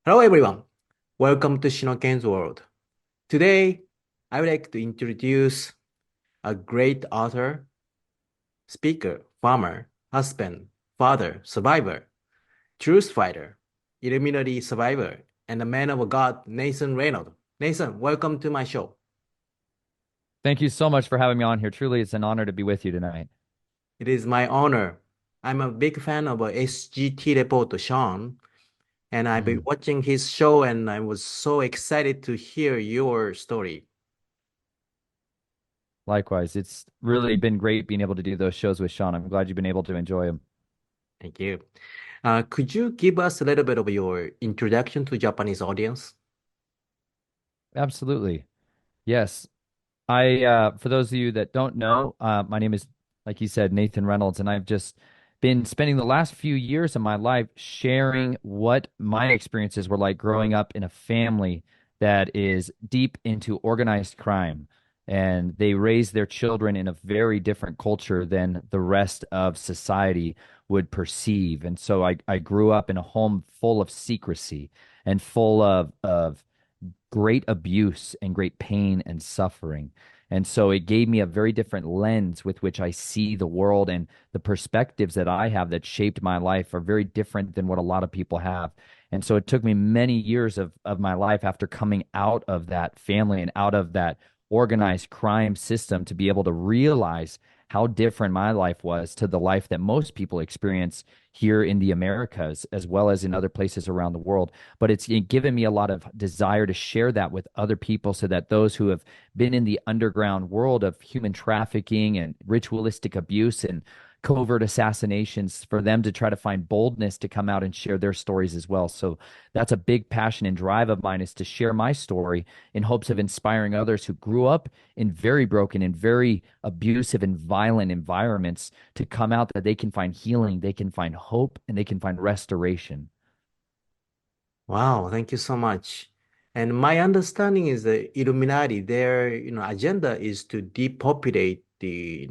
Hello everyone. Welcome to Shinoken's world. Today, I would like to introduce a great author, speaker, farmer, husband, father, survivor, truth fighter, Illuminati survivor, and a man of God, Nathan Reynolds. Nathan, welcome to my show. Thank you so much for having me on here. Truly, it's an honor to be with you tonight. It is my honor. I'm a big fan of SGT reporter Sean, and I've been Mhm. watching his show and I was so excited to hear your story. Likewise, it's really been great being able to do those shows with Sean. I'm glad you've been able to enjoy them. Thank you. Could you give us a little bit of your introduction to Japanese audience? Absolutely. Yes. For those of you that don't know, my name is, like you said, Nathan Reynolds, and I've just been spending the last few years of my life sharing what my experiences were like growing up in a family that is deep into organized crime. And they raise their children in a very different culture than the rest of society would perceive. And so I grew up in a home full of secrecy and full of great abuse and great pain and suffering. And so it gave me a very different lens with which I see the world, and the perspectives that I have that shaped my life are very different than what a lot of people have. And so it took me many years of my life after coming out of that family and out of that organized crime system to be able to realize how different my life was to the life that most people experience here in the Americas, as well as in other places around the world. But it's given me a lot of desire to share that with other people so that those who have been in the underground world of human trafficking and ritualistic abuse and covert assassinations, for them to try to find boldness to come out and share their stories as well. So that's a big passion and drive of mine, is to share my story in hopes of inspiring others who grew up in very broken and very abusive and violent environments to come out, that they can find healing, they can find hope, and they can find restoration. Wow, thank you so much. And my understanding is the Illuminati, their agenda is to depopulate the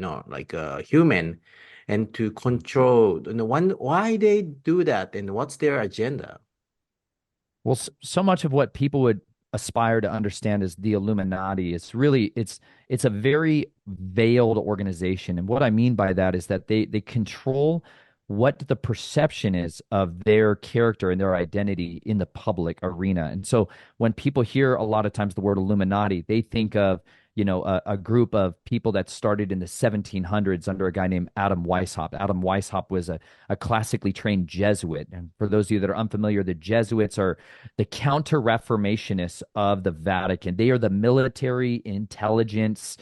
human and to control. Why they do that and what's their agenda? Well, so much of what people would aspire to understand as the Illuminati is really it's a very veiled organization. And what I mean by that is that they control what the perception is of their character and their identity in the public arena. And so when people hear a lot of times the word Illuminati, they think of, a group of people that started in the 1700s under a guy named Adam Weishaupt. Adam Weishaupt was a classically trained Jesuit. And for those of you that are unfamiliar, the Jesuits are the counter reformationists of the Vatican. They are the military intelligence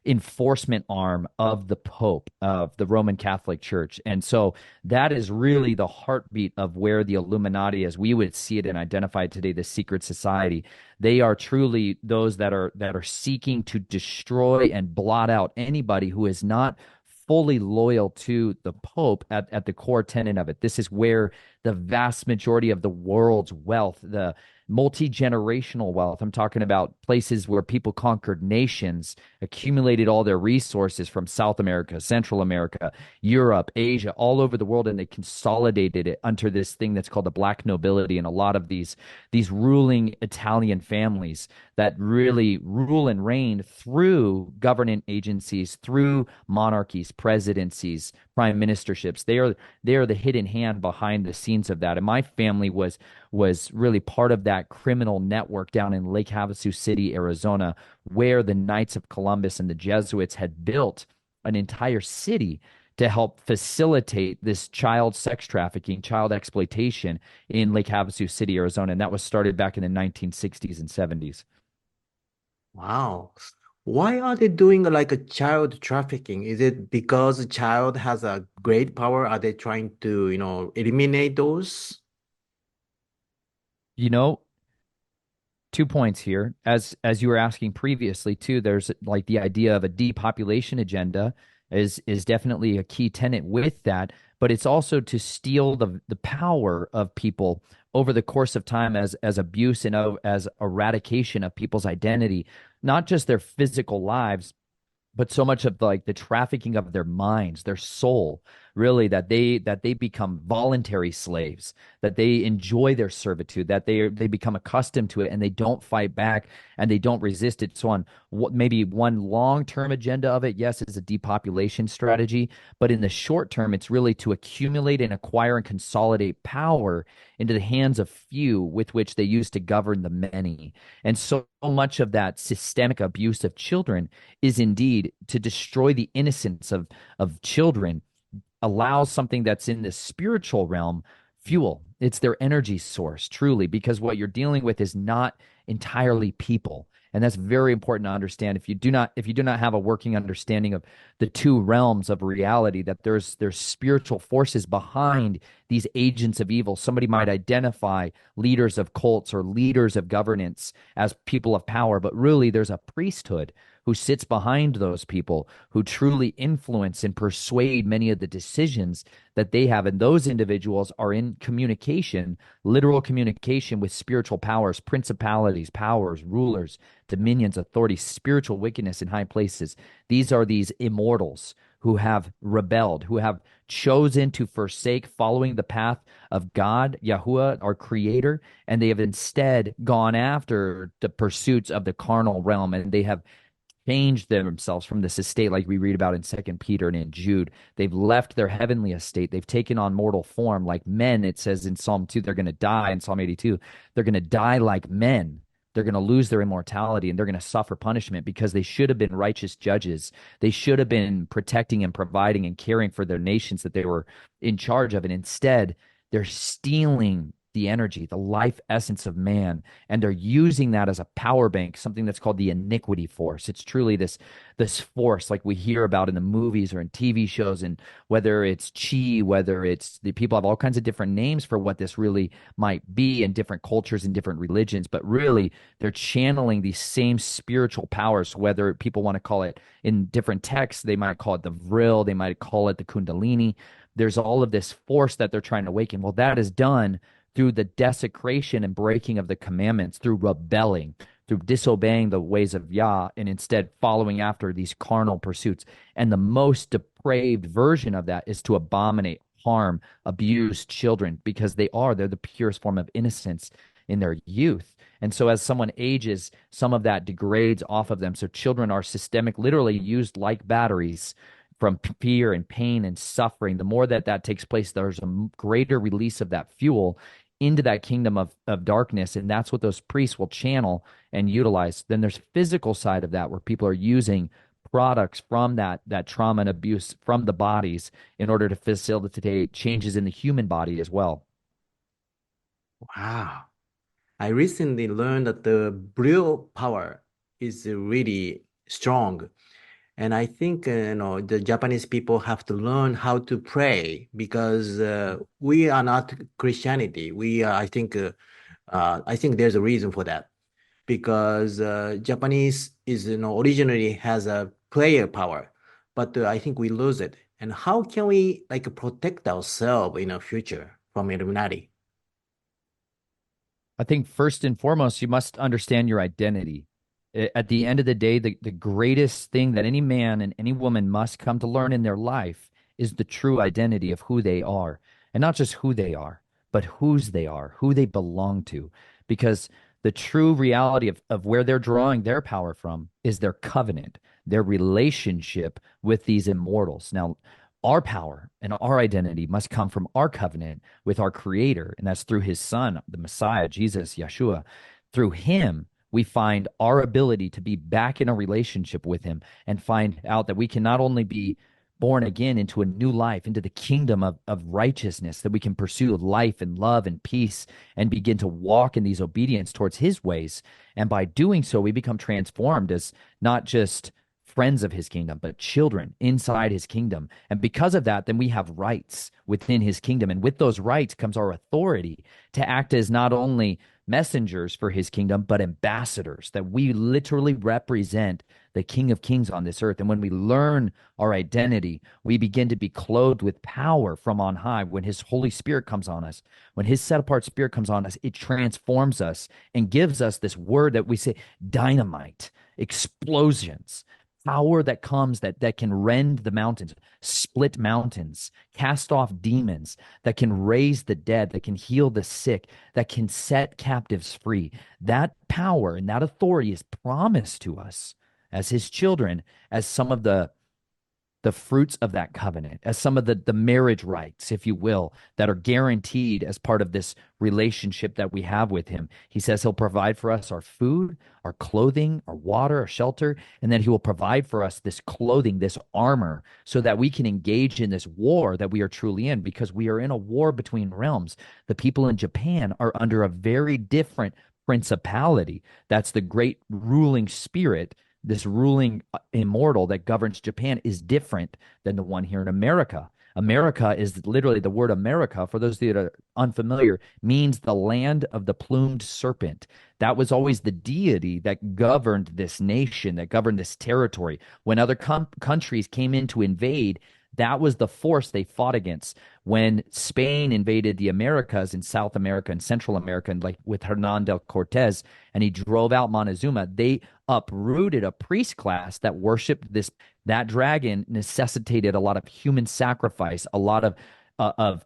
enforcement arm of the Pope, of the Roman Catholic Church. And so that is really the heartbeat of where the Illuminati, as we would see it and identify it today, the secret society. They are truly those that are seeking to destroy and blot out anybody who is not fully loyal to the Pope at the core tenet of it. This is where the vast majority of the world's wealth, the multi-generational wealth, I'm talking about places where people conquered nations, accumulated all their resources from South America, Central America, Europe, Asia, all over the world, and they consolidated it under this thing that's called the black nobility. And a lot of these ruling Italian families that really rule and reign through government agencies, through monarchies, presidencies, prime ministerships. They are the hidden hand behind the scenes of that. And my family was really part of that criminal network down in Lake Havasu City, Arizona, where the Knights of Columbus and the Jesuits had built an entire city to help facilitate this child sex trafficking, child exploitation in Lake Havasu City, Arizona. And that was started back in the 1960s and 70s. Wow. Why are they doing like a child trafficking? Is it because a child has a great power? Are they trying to, eliminate those? You know, 2 points here. As you were asking previously too, there's like the idea of a depopulation agenda is definitely a key tenet with that, but it's also to steal the power of people over the course of time as abuse and as eradication of people's identity, not just their physical lives, but so much of like the trafficking of their minds, their soul. really that they become voluntary slaves, that they enjoy their servitude, that they become accustomed to it and they don't fight back and they don't resist it. So on what maybe one long-term agenda of it, yes, is a depopulation strategy, but in the short term, it's really to accumulate and acquire and consolidate power into the hands of few with which they use to govern the many. And so much of that systemic abuse of children is indeed to destroy the innocence of children, allows something that's in the spiritual realm fuel. It's their energy source, truly, because what you're dealing with is not entirely people. And that's very important to understand. If you do not have a working understanding of the two realms of reality, that there's spiritual forces behind these agents of evil. Somebody might identify leaders of cults or leaders of governance as people of power, but really there's a priesthood who sits behind those people, who truly influence and persuade many of the decisions that they have. And those individuals are in communication, literal communication with spiritual powers, principalities, powers, rulers, dominions, authorities, spiritual wickedness in high places. These are these immortals who have rebelled, who have chosen to forsake following the path of God, Yahuwah, our creator, and they have instead gone after the pursuits of the carnal realm, and they have changed themselves from this estate like we read about in Second Peter and in Jude. They've left their heavenly estate. They've taken on mortal form like men. It says in Psalm 2, they're going to die. In Psalm 82, they're going to die like men. They're going to lose their immortality and they're going to suffer punishment because they should have been righteous judges. They should have been protecting and providing and caring for their nations that they were in charge of. And instead, they're stealing the energy, the life essence of man, and they're using that as a power bank, something that's called the iniquity force. It's truly this force like we hear about in the movies or in TV shows, and whether it's chi, whether it's the people have all kinds of different names for what this really might be in different cultures and different religions, but really they're channeling these same spiritual powers, whether people want to call it in different texts, they might call it the vril, they might call it the kundalini. There's all of this force that they're trying to awaken. Well, that is done through the desecration and breaking of the commandments, through rebelling, through disobeying the ways of Yah, and instead following after these carnal pursuits. And the most depraved version of that is to abominate, harm, abuse children because they're the purest form of innocence in their youth. And so as someone ages, some of that degrades off of them. So children are systemic, literally used like batteries from fear and pain and suffering. The more that takes place, there's a greater release of that fuel into that kingdom of darkness. And that's what those priests will channel and utilize. Then there's physical side of that where people are using products from that trauma and abuse from the bodies in order to facilitate changes in the human body as well. Wow. I recently learned that the Brill power is really strong. And I think, the Japanese people have to learn how to pray because we are not Christianity. I think there's a reason for that because Japanese is, originally has a prayer power, but I think we lose it. And how can we like protect ourselves in the future from Illuminati? I think first and foremost, you must understand your identity. At the end of the day, the greatest thing that any man and any woman must come to learn in their life is the true identity of who they are. And not just who they are, but whose they are, who they belong to. Because the true reality of where they're drawing their power from is their covenant, their relationship with these immortals. Now, our power and our identity must come from our covenant with our Creator, and that's through His Son, the Messiah, Jesus, Yeshua. Through Him, we find our ability to be back in a relationship with Him and find out that we can not only be born again into a new life, into the kingdom of righteousness, that we can pursue life and love and peace and begin to walk in these obedience towards His ways. And by doing so, we become transformed as not just friends of His kingdom, but children inside His kingdom. And because of that, then we have rights within His kingdom. And with those rights comes our authority to act as not only messengers for His kingdom, but ambassadors, that we literally represent the King of Kings on this earth. And when we learn our identity, we begin to be clothed with power from on high. When His Holy Spirit comes on us, when His set apart Spirit comes on us, it transforms us and gives us this word that we say dynamite, explosions. power that comes that can rend the mountains, split mountains, cast off demons, that can raise the dead, that can heal the sick, that can set captives free. That power and that authority is promised to us as his children, as some of the fruits of that covenant, as some of the marriage rights, if you will, that are guaranteed as part of this relationship that we have with him. He says he'll provide for us our food, our clothing, our water, our shelter, and then he will provide for us this clothing, this armor, so that we can engage in this war that we are truly in, because we are in a war between realms. The people in Japan are under a very different principality. That's the great ruling spirit. This ruling immortal that governs Japan is different than the one here in America. America is literally, the word America, for those that are unfamiliar, means the land of the plumed serpent. That was always the deity that governed this nation, that governed this territory. When other countries came in to invade, that was the force they fought against. When Spain invaded the Americas in South America and Central America, and like with Hernan del Cortez, and he drove out Montezuma, they uprooted a priest class that worshiped this. That dragon necessitated a lot of human sacrifice, a lot of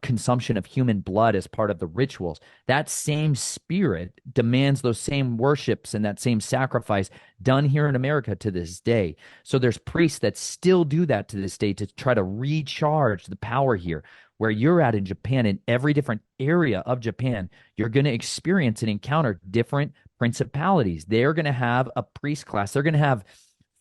consumption of human blood as part of the rituals. That same spirit demands those same worships and that same sacrifice done here in America to this day. So there's priests that still do that to this day to try to recharge the power here. Where you're at in Japan, in every different area of Japan, you're going to experience and encounter different principalities. They're going to have a priest class. They're going to have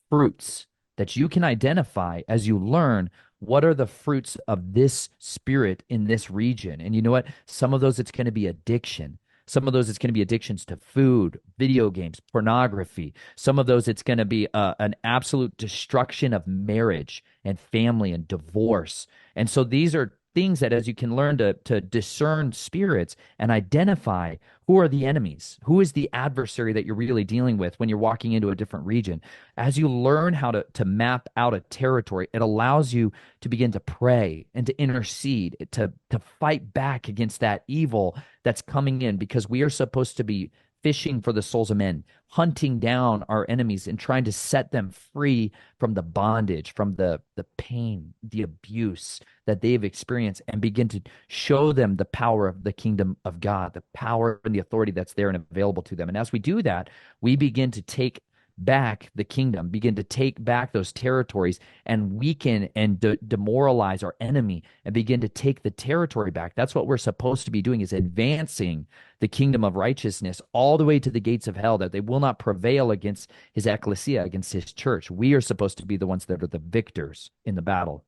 fruits that you can identify as you learn what are the fruits of this spirit in this region. And you know what? Some of those, it's going to be addiction. Some of those, it's going to be addictions to food, video games, pornography. Some of those, it's going to be an absolute destruction of marriage and family and divorce. And so these are things that, as you can learn to discern spirits and identify who are the enemies, who is the adversary that you're really dealing with when you're walking into a different region. As you learn how to map out a territory, it allows you to begin to pray and to intercede, to fight back against that evil that's coming in, because we are supposed to be fishing for the souls of men, hunting down our enemies and trying to set them free from the bondage, from the pain, the abuse that they've experienced, and begin to show them the power of the kingdom of God, the power and the authority that's there and available to them. And as we do that, we begin to take back the kingdom, begin to take back those territories, and weaken and demoralize our enemy, and begin to take the territory back. That's what we're supposed to be doing, is advancing the kingdom of righteousness all the way to the gates of hell, that they will not prevail against his ecclesia, against his church. We are supposed to be the ones that are the victors in the battle.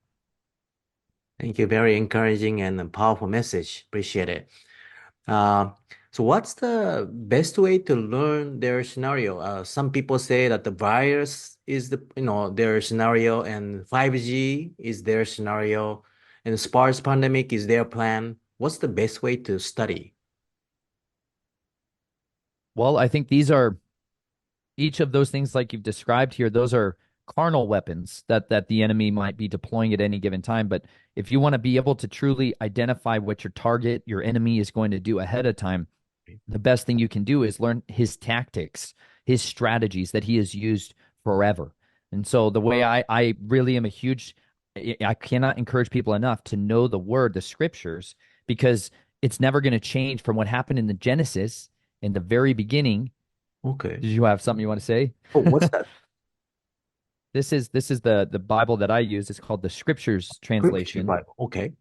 Thank you. Very encouraging and a powerful message. Appreciate it. Uh, so what's the best way to learn their scenario? Some people say that the virus is their scenario, and 5G is their scenario, and SPARS pandemic is their plan. What's the best way to study? Well, I think each of those things, like you've described here, those are carnal weapons that the enemy might be deploying at any given time. But if you want to be able to truly identify what your target, your enemy, is going to do ahead of time, the best thing you can do is learn his tactics, his strategies that he has used forever. And so the way I really am I cannot encourage people enough to know the word, the scriptures, because it's never going to change from what happened in the Genesis in the very beginning. Okay. Did you have something you want to say? Oh, what's that? This is the Bible that I use. It's called the Scriptures Scripture translation. Bible. Okay.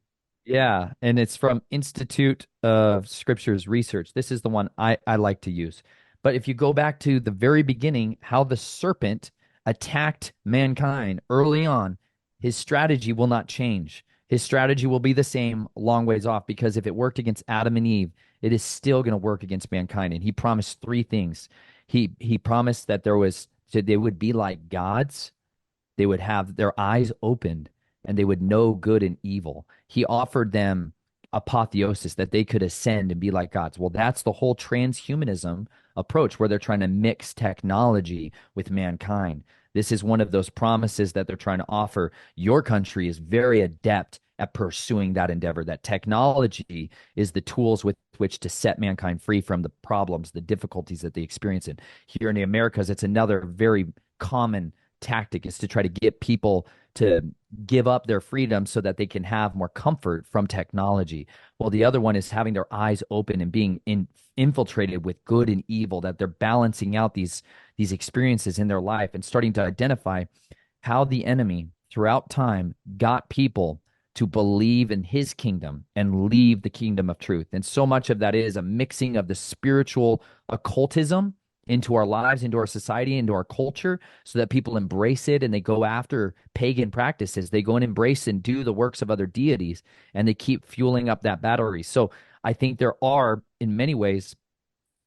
Yeah, and it's from Institute of Scriptures Research. This is the one I like to use. But if you go back to the very beginning, how the serpent attacked mankind early on, his strategy will not change. His strategy will be the same a long ways off, because if it worked against Adam and Eve, it is still going to work against mankind. And he promised three things. He promised that they would be like gods. They would have their eyes opened and they would know good and evil. He offered them apotheosis, that they could ascend and be like gods. Well, that's the whole transhumanism approach, where they're trying to mix technology with mankind. This is one of those promises that they're trying to offer. Your country is very adept at pursuing that endeavor, that technology is the tools with which to set mankind free from the problems, the difficulties that they experience in. Here in the Americas, it's another very common tactic is to try to get people to give up their freedom so that they can have more comfort from technology. Well, the other one is having their eyes open and being infiltrated with good and evil, that they're balancing out these experiences in their life and starting to identify how the enemy throughout time got people to believe in his kingdom and leave the kingdom of truth. And so much of that is a mixing of the spiritual occultism into our lives, into our society, into our culture, so that people embrace it and they go after pagan practices. They go and embrace and do the works of other deities, and they keep fueling up that battery. So I think there are, in many ways,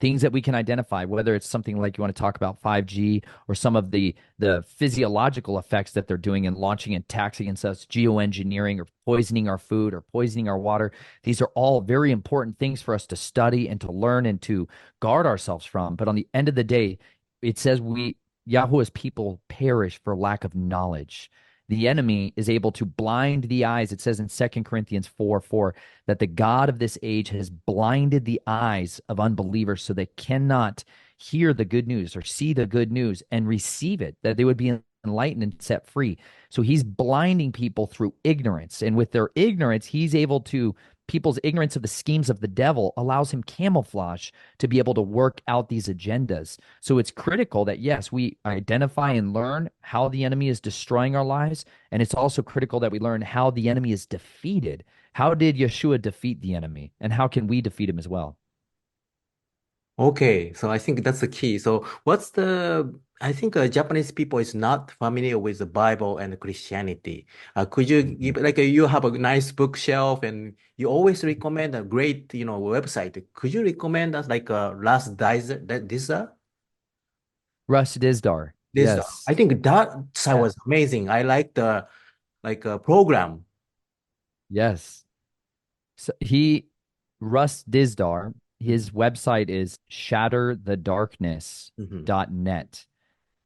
things that we can identify, whether it's something like you want to talk about 5G or some of the physiological effects that they're doing and launching attacks against us, geoengineering or poisoning our food or poisoning our water. These are all very important things for us to study and to learn and to guard ourselves from. But on the end of the day, it says Yahweh's people perish for lack of knowledge. The enemy is able to blind the eyes. It says in 2 Corinthians 4:4 that the God of this age has blinded the eyes of unbelievers so they cannot hear the good news or see the good news and receive it, that they would be enlightened and set free. So he's blinding people through ignorance. And with their ignorance, he's able to, people's ignorance of the schemes of the devil allows him camouflage to be able to work out these agendas. So it's critical that, yes, we identify and learn how the enemy is destroying our lives. And it's also critical that we learn how the enemy is defeated. How did Yeshua defeat the enemy? And how can we defeat him as well? Okay, so I think that's the key. So I think Japanese people is not familiar with the Bible and Christianity. Could you give, like, you have a nice bookshelf and you always recommend a great, website. Could you recommend us like Last Dizer, this, Russ Dizdar. this, Yes. I think that site Yeah. was amazing. I like the, like, program. Yes. So Russ Dizdar, his website is Mm-hmm. shatterthedarkness.net.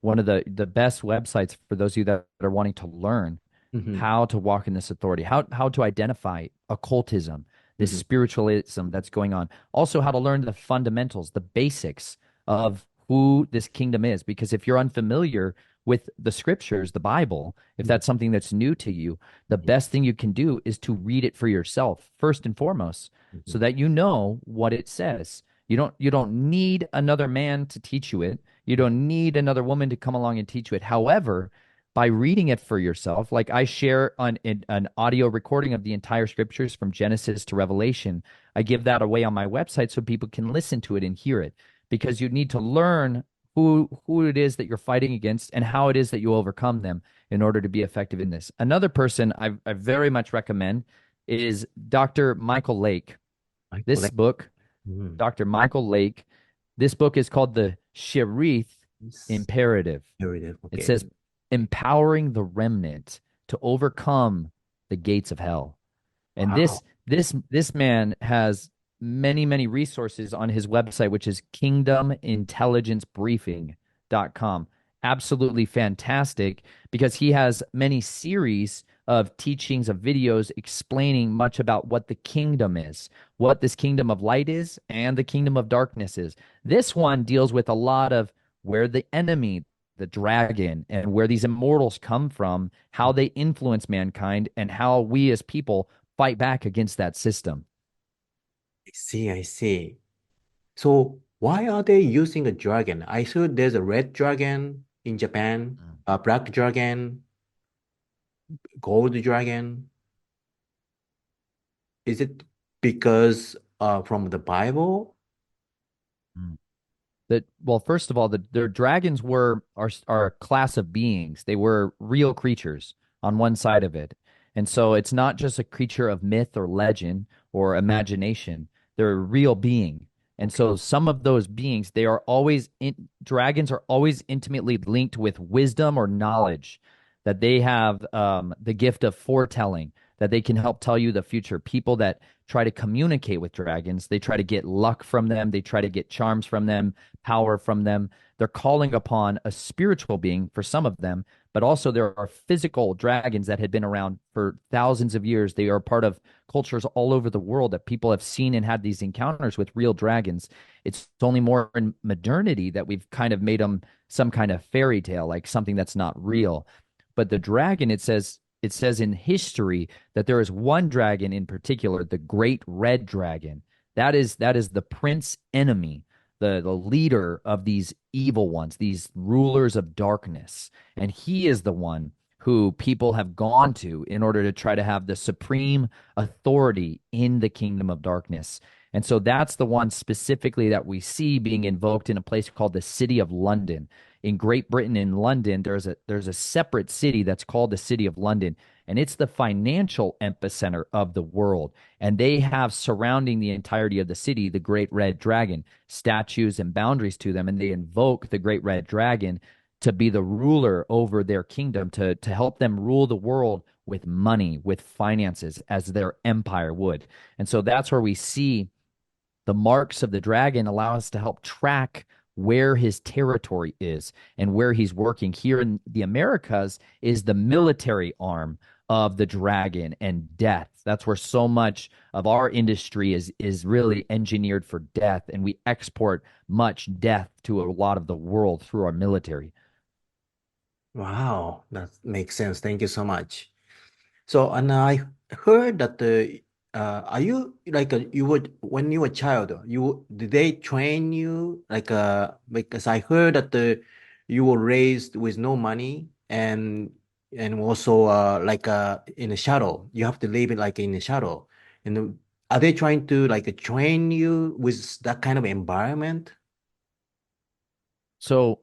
One of the best websites for those of you that are wanting to learn Mm-hmm. how to walk in this authority, how to identify occultism, this Mm-hmm. spiritualism that's going on. Also, how to learn the fundamentals, the basics of who this kingdom is. Because if you're unfamiliar with the scriptures, the Bible, if that's something that's new to you, the best thing you can do is to read it for yourself, first and foremost, Mm-hmm. so that you know what it says. You don't need another man to teach you it. You don't need another woman to come along and teach you it. However, by reading it for yourself, like I share on an audio recording of the entire scriptures from Genesis to Revelation, I give that away on my website so people can listen to it and hear it, because you need to learn who it is that you're fighting against and how it is that you overcome them in order to be effective in this. Another person I very much recommend is Dr. Michael Lake. I This collect. book, Mm-hmm. Dr. Michael Lake, this book is called the Sherith Yes. Imperative. Here it is. It Okay. says empowering the remnant to overcome the gates of hell. And Wow. this man has many resources on his website, which is kingdomintelligencebriefing.com. Absolutely fantastic, because he has many series of teachings, of videos explaining much about what the kingdom is, what this kingdom of light is, and the kingdom of darkness is. This one deals with a lot of where the enemy, the dragon, and where these immortals come from, how they influence mankind, and how we as people fight back against that system. I see, I see. So why are they using a dragon? I saw there's a red dragon in Japan, a black dragon, gold dragon. Is it because from the Bible? Mm. That, well, first of all, their dragons are a class of beings. They were real creatures on one side of it. And so it's not just a creature of myth or legend or imagination. They're a real being. And Okay. so some of those beings, they are always dragons are always intimately linked with wisdom or knowledge, that they have the gift of foretelling, that they can help tell you the future. People that try to communicate with dragons, they try to get luck from them, they try to get charms from them, power from them. They're calling upon a spiritual being for some of them, but also there are physical dragons that had been around for thousands of years. They are part of cultures all over the world that people have seen and had these encounters with real dragons. It's only more in modernity that we've kind of made them some kind of fairy tale, like something that's not real. But the dragon, it says in history that there is one dragon in particular, the great red dragon. That is the prince enemy, the leader of these evil ones, these rulers of darkness. And he is the one who people have gone to in order to try to have the supreme authority in the kingdom of darkness. And so that's the one specifically that we see being invoked in a place called the City of London. In Great Britain, in London, there's a separate city that's called the City of London, and it's the financial epicenter of the world. And they have surrounding the entirety of the city the great red dragon, statues and boundaries to them, and they invoke the great red dragon to be the ruler over their kingdom, to help them rule the world with money, with finances, as their empire would. And so that's where we see the marks of the dragon allow us to help track where his territory is and where he's working. Here in the Americas is the military arm of the dragon and death. That's where so much of our industry is really engineered for death, and we export much death to a lot of the world through our military. Wow, that makes sense. Thank you so much. So, and I heard that are you like you would when you were a child, you did they train you like because I heard that you were raised with no money and also like in a shadow. You have to live it like in a shadow. And are they trying to like train you with that kind of environment? So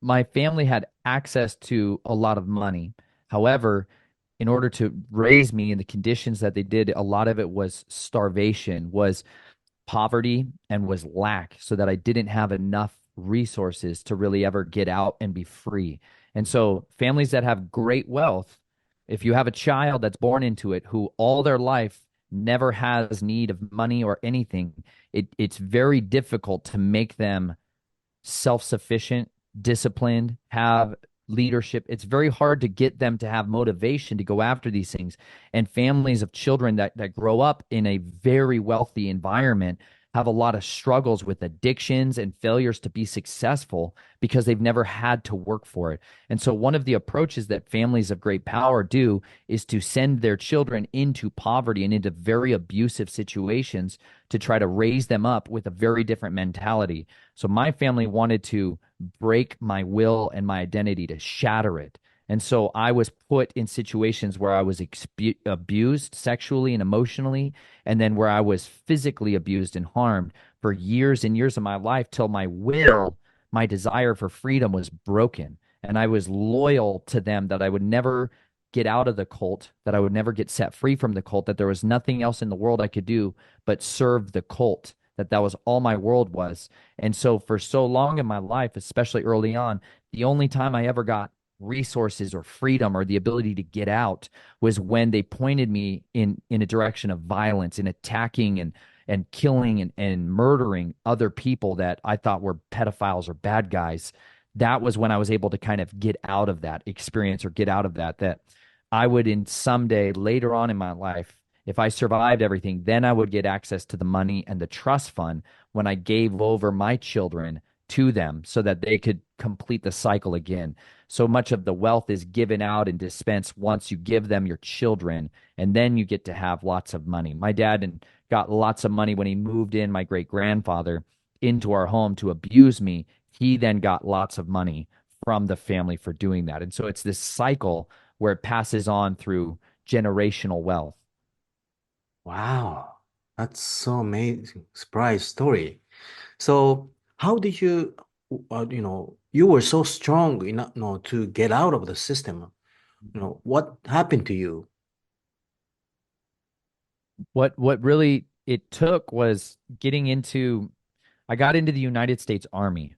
my family had access to a lot of money. However, in order to raise me in the conditions that they did, a lot of it was starvation, was poverty, and was lack, so that I didn't have enough resources to really ever get out and be free. And so families that have great wealth, if you have a child that's born into it who all their life never has need of money or anything, it's very difficult to make them self-sufficient, disciplined, have leadership. It's very hard to get them to have motivation to go after these things. And families of children that grow up in a very wealthy environment have a lot of struggles with addictions and failures to be successful because they've never had to work for it. And so one of the approaches that families of great power do is to send their children into poverty and into very abusive situations to try to raise them up with a very different mentality. So my family wanted to break my will and my identity, to shatter it. And so I was put in situations where I was abused sexually and emotionally, and then where I was physically abused and harmed for years and years of my life, till my will, my desire for freedom was broken. And I was loyal to them, that I would never get out of the cult, that I would never get set free from the cult, that there was nothing else in the world I could do but serve the cult, that was all my world was. And so for so long in my life, especially early on, the only time I ever got resources or freedom or the ability to get out was when they pointed me in a direction of violence, in attacking and killing and murdering other people that I thought were pedophiles or bad guys. That was when I was able to kind of get out of that experience, or get out of that I would, in someday later on in my life, if I survived everything, then I would get access to the money and the trust fund when I gave over my children to them so that they could complete the cycle again. So much of the wealth is given out and dispensed once you give them your children, and then you get to have lots of money. My dad got lots of money when he moved in, my great grandfather, into our home to abuse me. He then got lots of money from the family for doing that. And so it's this cycle where it passes on through generational wealth. Wow, that's so amazing. Surprise story. So how did you, you were so strong enough, to get out of the system. What happened to you? What really it took was getting into I got into the United States Army,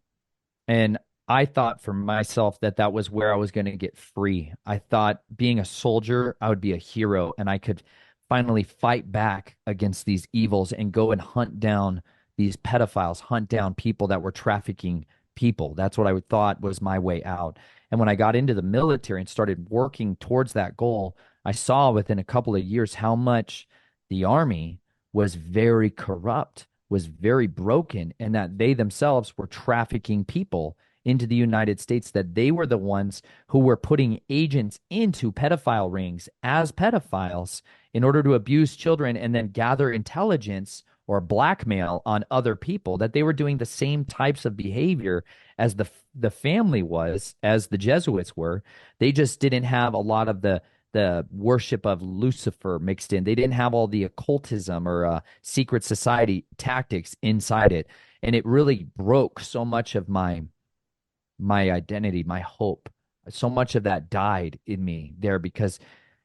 and I thought for myself that that was where I was going to get free. I thought being a soldier, I would be a hero and I could finally fight back against these evils and go and hunt down these pedophiles, hunt down people that were trafficking people. That's what I would thought was my way out. And when I got into the military and started working towards that goal, I saw within a couple of years how much the army was very corrupt, was very broken, and that they themselves were trafficking people into the United States, that they were the ones who were putting agents into pedophile rings as pedophiles in order to abuse children and then gather intelligence or blackmail on other people, that they were doing the same types of behavior as the family was, as the Jesuits were. They just didn't have a lot of the worship of Lucifer mixed in. They didn't have all the occultism or secret society tactics inside it. And it really broke so much of my identity, my hope. So much of that died in me there because,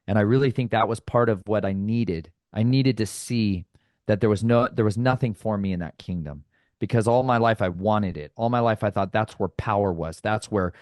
and I really think that was part of what I needed. I needed to see that there was nothing for me in that kingdom because all my life I wanted it. All my life I thought that's where power was. That's where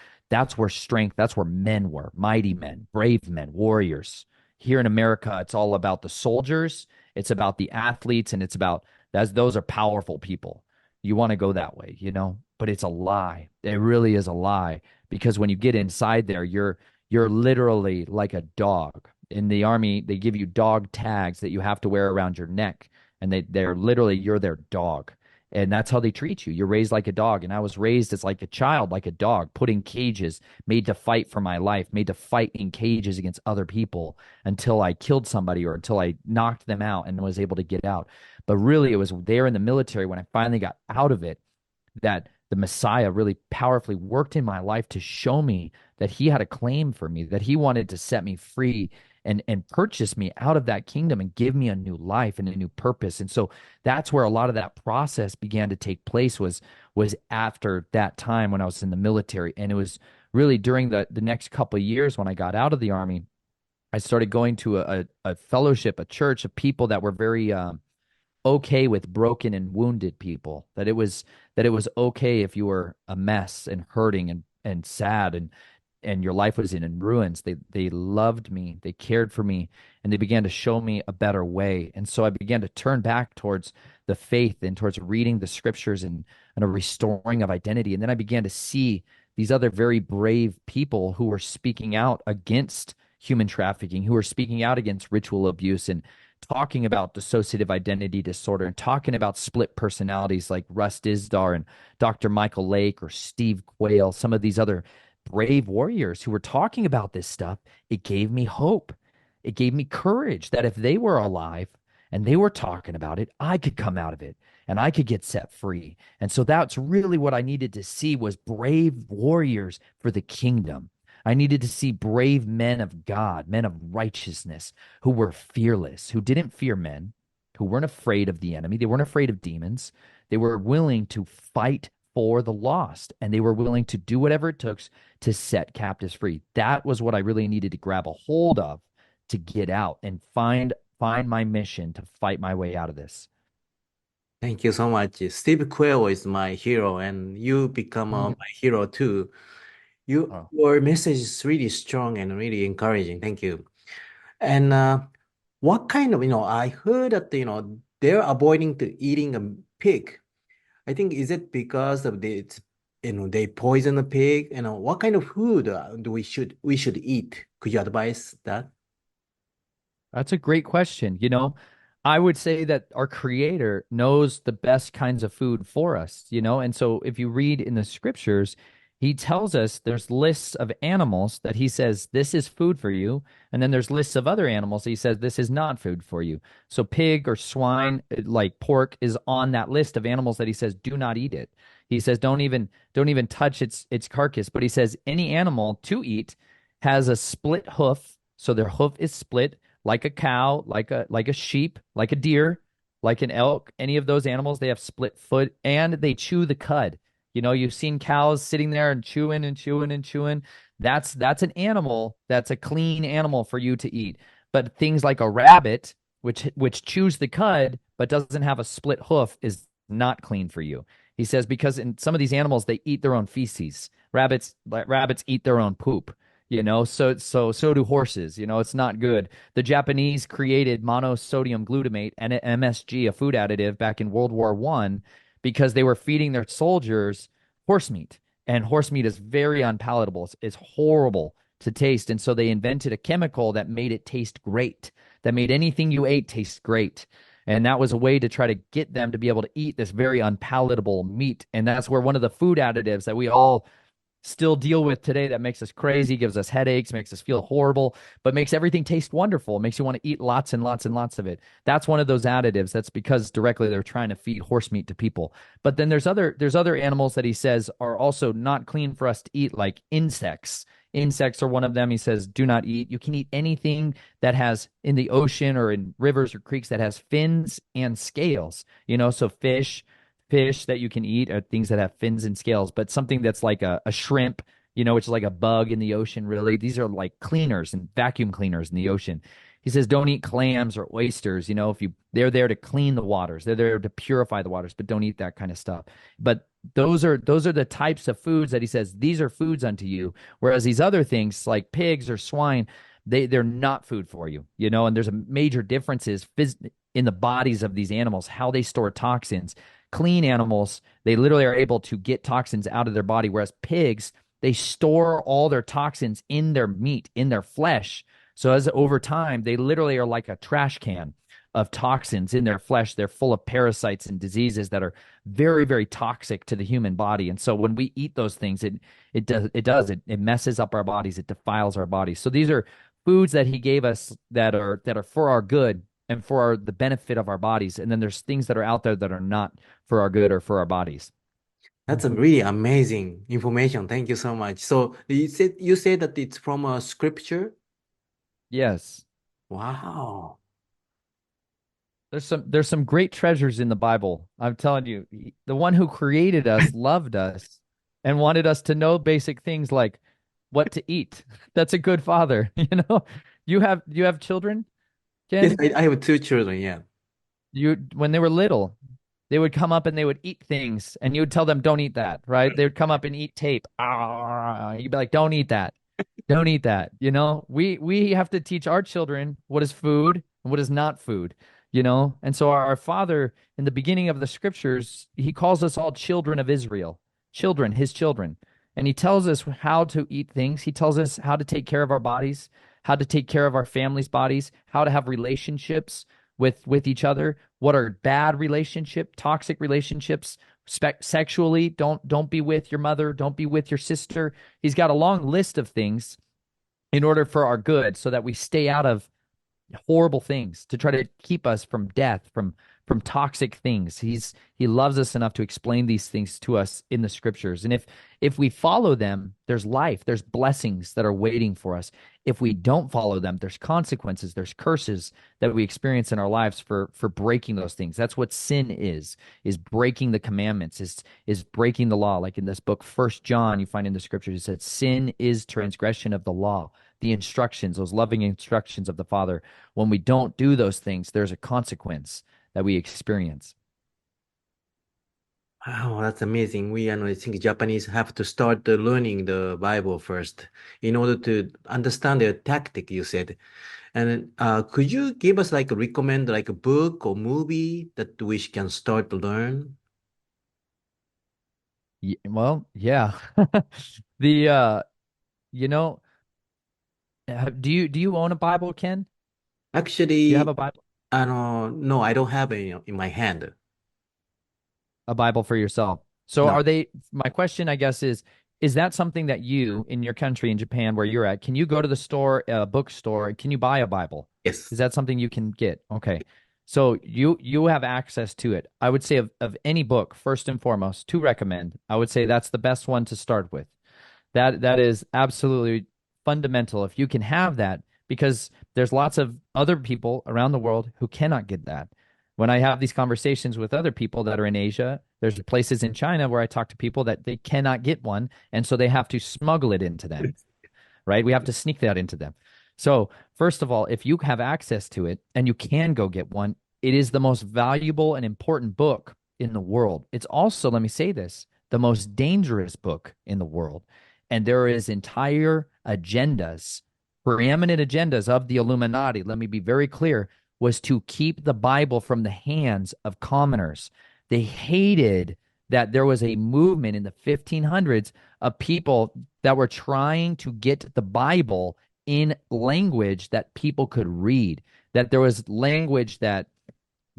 strength, that's where men were, mighty men, brave men, warriors. Here in America, it's all about the soldiers, it's about the athletes, and it's about those are powerful people. You want to go that way, you know? But it's a lie. It really is a lie because when you get inside there, you're literally like a dog. In the army, they give you dog tags that you have to wear around your neck, and they're literally you're their dog. And that's how they treat you. You're raised like a dog. And I was raised as like a child, like a dog, put in cages, made to fight for my life, made to fight in cages against other people until I killed somebody or until I knocked them out and was able to get out. But really, it was there in the military when I finally got out of it that the Messiah really powerfully worked in my life to show me that he had a claim for me, that he wanted to set me free and purchase me out of that kingdom and give me a new life and a new purpose. And so that's where a lot of that process began to take place was after that time when I was in the military. And it was really during the next couple of years when I got out of the army, I started going to a fellowship, a church of people that were very okay with broken and wounded people, that it was okay if you were a mess and hurting and sad and your life was in ruins. They loved me, they cared for me, and they began to show me a better way. And so I began to turn back towards the faith and towards reading the scriptures and a restoring of identity. And then I began to see these other very brave people who were speaking out against human trafficking, who were speaking out against ritual abuse and talking about dissociative identity disorder and talking about split personalities like Russ Dizdar and Dr. Michael Lake or Steve Quayle, some of these other brave warriors who were talking about this stuff. It gave me hope. It gave me courage that if they were alive and they were talking about it, I could come out of it and I could get set free. And so that's really what I needed to see was brave warriors for the kingdom. I needed to see brave men of God, men of righteousness, who were fearless, who didn't fear men, who weren't afraid of the enemy. They weren't afraid of demons. They were willing to fight for the lost, and they were willing to do whatever it took to set captives free. That was what I really needed to grab a hold of to get out and find my mission to fight my way out of this. Thank you so much. Steve Quayle is my hero, and you become Mm. my hero too. Oh. Your message is really strong and really encouraging. Thank you. And what kind of, I heard that, they're avoiding to eating a pig. I think is it because of they poison the pig? What kind of food do we should eat? Could you advise that? That's a great question. I would say that our creator knows the best kinds of food for us, and so if you read in the scriptures, he tells us there's lists of animals that he says this is food for you, and then there's lists of other animals he says this is not food for you. So pig or swine, like pork, is on that list of animals that he says do not eat it. He says don't even touch its carcass, but he says any animal to eat has a split hoof, so their hoof is split like a cow, like a sheep, like a deer, like an elk, any of those animals, they have split foot and they chew the cud. You've seen cows sitting there and chewing and chewing and chewing. That's an animal, that's a clean animal for you to eat. But things like a rabbit, which chews the cud but doesn't have a split hoof, is not clean for you. He says because in some of these animals they eat their own feces. Rabbits eat their own poop. So do horses. It's not good. The Japanese created monosodium glutamate and MSG, a food additive, back in World War I because they were feeding their soldiers horse meat. And horse meat is very unpalatable. It's horrible to taste. And so they invented a chemical that made it taste great, that made anything you ate taste great. And that was a way to try to get them to be able to eat this very unpalatable meat. And that's where one of the food additives that we all still deal with today that makes us crazy, gives us headaches, makes us feel horrible, but makes everything taste wonderful. It makes you want to eat lots and lots and lots of it. That's one of those additives. That's because directly they're trying to feed horse meat to people. But then there's other animals that he says are also not clean for us to eat, like insects. Insects are one of them. He says, do not eat. You can eat anything that has in the ocean or in rivers or creeks that has fins and scales, so fish that you can eat are things that have fins and scales, but something that's like a shrimp, which is like a bug in the ocean, really. These are like cleaners and vacuum cleaners in the ocean. He says, don't eat clams or oysters. They're there to clean the waters. They're there to purify the waters, but don't eat that kind of stuff. But those are the types of foods that he says, these are foods unto you. Whereas these other things like pigs or swine, they're not food for you, and there's a major differences in the bodies of these animals, how they store toxins. Clean animals, they literally are able to get toxins out of their body, whereas pigs, they store all their toxins in their meat, in their flesh. So as over time, they literally are like a trash can of toxins in their flesh. They're full of parasites and diseases that are very, very toxic to the human body. And so when we eat those things, it messes up our bodies, it defiles our bodies. So these are foods that he gave us that are for our good and for the benefit of our bodies. And then there's things that are out there that are not for our good or for our bodies. That's a really amazing information. Thank you so much. So you said that it's from a scripture? Yes. Wow. There's some great treasures in the Bible. I'm telling you, the one who created us loved us and wanted us to know basic things like what to eat. That's a good father, You have children, Yes, Ken? I have two children, yeah. When they were little, they would come up and they would eat things, and you would tell them, "Don't eat that," right? They would come up and eat tape. Ah, you'd be like, "Don't eat that. Don't eat that." We have to teach our children what is food and what is not food. And so our Father in the beginning of the scriptures, he calls us all children of Israel, children, his children, and he tells us how to eat things. He tells us how to take care of our bodies, how to take care of our families' bodies, how to have relationships with each other, what are bad relationship, toxic relationships, sexually. Don't be with your mother, don't be with your sister. He's got a long list of things in order for our good so that we stay out of horrible things, to try to keep us from death, from toxic things. He loves us enough to explain these things to us in the scriptures. And if we follow them, there's life, there's blessings that are waiting for us. If we don't follow them, there's consequences, there's curses that we experience in our lives for breaking those things. That's what sin is breaking the commandments, is breaking the law. Like in this book, First John, you find in the scriptures, it says sin is transgression of the law, the instructions, those loving instructions of the Father. When we don't do those things, there's a consequence that we experience. Wow, that's amazing. I think Japanese have to start learning the Bible first in order to understand their tactic, you said. And could you give us recommend like a book or movie that we can start to learn? Well, yeah. The you know, do you own a Bible, Ken? Do you have Actually, a Bible? no, I don't have it in my hand. A Bible for yourself. So No. my question, I guess, is that something that you in your country in Japan where you're at, can you go to the store, a bookstore, and can you buy a Bible? Yes. Is that something you can get? Okay. So you have access to it. I would say of any book, first and foremost, to recommend, I would say that's the best one to start with. That is absolutely fundamental if you can have that, because there's lots of other people around the world who cannot get that. When I have these conversations with other people that are in Asia, there's places in China where I talk to people that they cannot get one, and so they have to smuggle it into them, right? We have to sneak that into them. So, first of all, if you have access to it and you can go get one, it is the most valuable and important book in the world. It's also, let me say this, the most dangerous book in the world. And there is entire agendas, preeminent agendas of the Illuminati. Let me be very clear, was to keep the Bible from the hands of commoners. They hated that there was a movement in the 1500s of people that were trying to get the Bible in language that people could read, that there was language that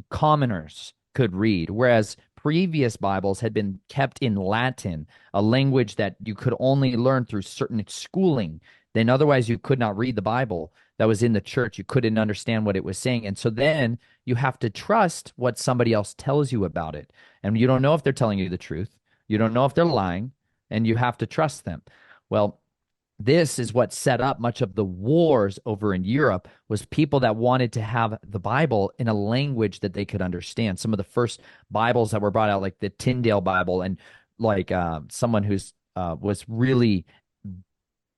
commoners could read, whereas previous Bibles had been kept in Latin, a language that you could only learn through certain schooling. Then otherwise you could not read the Bible that was in the church. You couldn't understand what it was saying. And so then you have to trust what somebody else tells you about it. And you don't know if they're telling you the truth. You don't know if they're lying, and you have to trust them. Well, this is what set up much of the wars over in Europe, was people that wanted to have the Bible in a language that they could understand. Some of the first Bibles that were brought out, like the Tyndale Bible, and like someone who's was really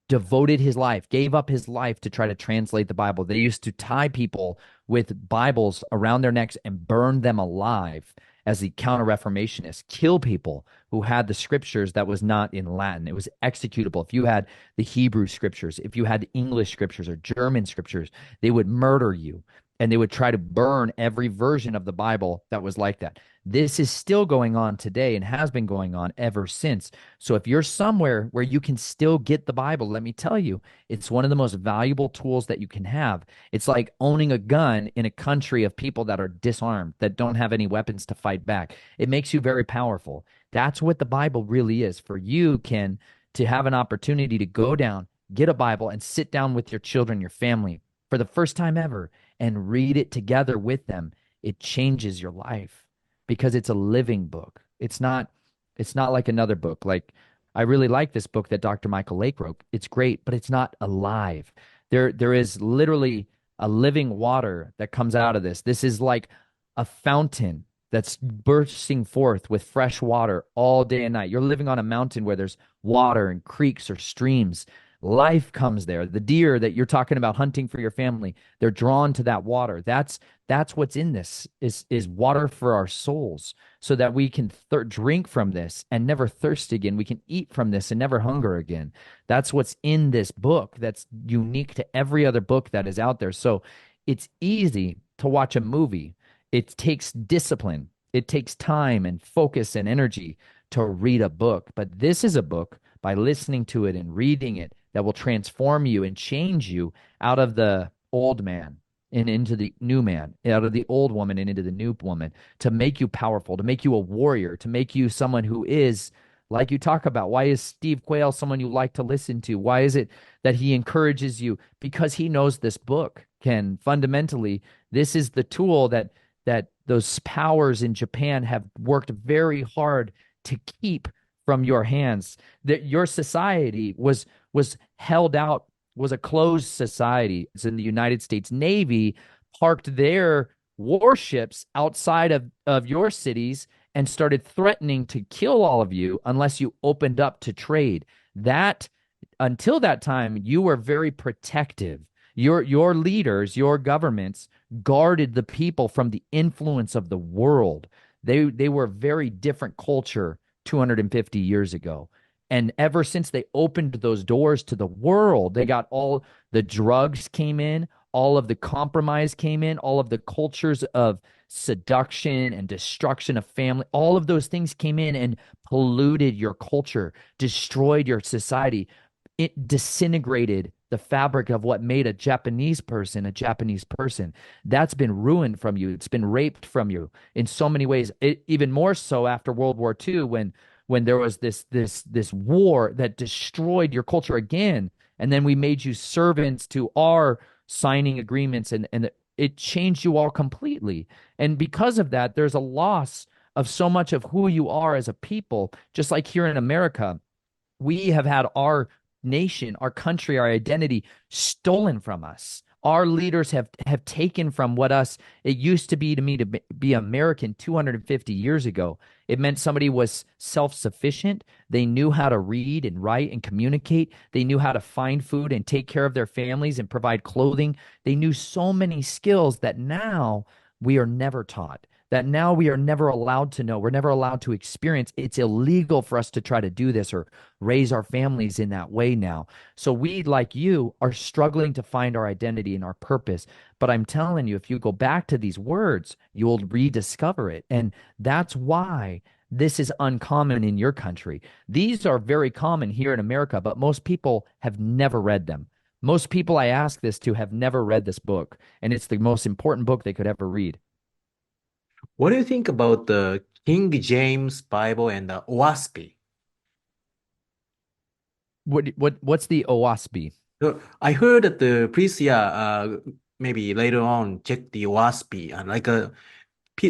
devoted his life, gave up his life to try to translate the Bible. They used to tie people with Bibles around their necks and burn them alive as the counter-reformationists, kill people who had the scriptures that was not in Latin. It was executable. If you had the Hebrew scriptures, if you had English scriptures or German scriptures, they would murder you, and they would try to burn every version of the Bible that was like that. This is still going on today and has been going on ever since. So if you're somewhere where you can still get the Bible, let me tell you, it's one of the most valuable tools that you can have. It's like owning a gun in a country of people that are disarmed, that don't have any weapons to fight back. It makes you very powerful. That's what the Bible really is. For you, Ken, to have an opportunity to go down, get a Bible, and sit down with your children, your family, for the first time ever, and read it together with them, it changes your life, because it's a living book. It's not like another book. Like, I really like this book that Dr. Michael Lake wrote. It's great, but it's not alive. There is literally a living water that comes out of this. This is like a fountain that's bursting forth with fresh water all day and night. You're living on a mountain where there's water and creeks or streams. Life comes there. The deer that you're talking about hunting for your family, they're drawn to that water. That's what's in this, is water for our souls, so that we can drink from this and never thirst again. We can eat from this and never hunger again. That's what's in this book that's unique to every other book that is out there. So it's easy to watch a movie. It takes discipline. It takes time and focus and energy to read a book. But this is a book, by listening to it and reading it, that will transform you and change you out of the old man and into the new man, out of the old woman and into the new woman, to make you powerful, to make you a warrior, to make you someone who is, like you talk about. Why is Steve Quayle someone you like to listen to? Why is it that he encourages you? Because he knows this book can fundamentally, this is the tool that those powers in Japan have worked very hard to keep from your hands. That your society was held out, was a closed society. It's in the United States Navy parked their warships outside of your cities and started threatening to kill all of you unless you opened up to trade. That, until that time, you were very protective. Your leaders, your governments guarded the people from the influence of the world. They were a very different culture 250 years ago. And ever since they opened those doors to the world, they got all the drugs came in, all of the compromise came in, all of the cultures of seduction and destruction of family, all of those things came in and polluted your culture, destroyed your society. It disintegrated the fabric of what made a Japanese person a Japanese person. That's been ruined from you. It's been raped from you in so many ways. Even more so after World War II, when there was this war that destroyed your culture again, and then we made you servants to our signing agreements, and it changed you all completely. And because of that, there's a loss of so much of who you are as a people. Just like here in America, we have had our nation, our country, our identity stolen from us. Our leaders have taken from what it used to be to me to be American 250 years ago. It meant somebody was self-sufficient. They knew how to read and write and communicate. They knew how to find food and take care of their families and provide clothing. They knew so many skills that now we are never taught, that now we are never allowed to know. We're never allowed to experience. It's illegal for us to try to do this or raise our families in that way now. So we, like you, are struggling to find our identity and our purpose. But I'm telling you, if you go back to these words, you'll rediscover it. And that's why This is uncommon in your country. These are very common here in America, but most people have never read them. Most people I ask this to have never read this book, and it's the most important book they could ever read. What do you think about the King James Bible and the OWASP? What's the OWASP? So I heard that the priest, yeah, maybe later on check the OWASP and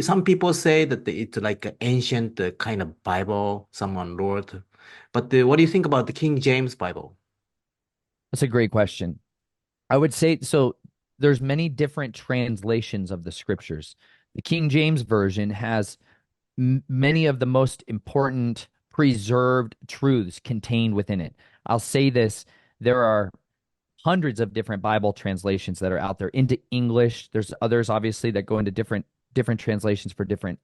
some people say that it's like an ancient kind of Bible someone wrote. But what do you think about the King James Bible? That's a great question. I would say so. There's many different translations of the scriptures. The King James version has many of the most important preserved truths contained within it. I'll say this: there are hundreds of different Bible translations that are out there into English. There's others, obviously, that go into different translations for different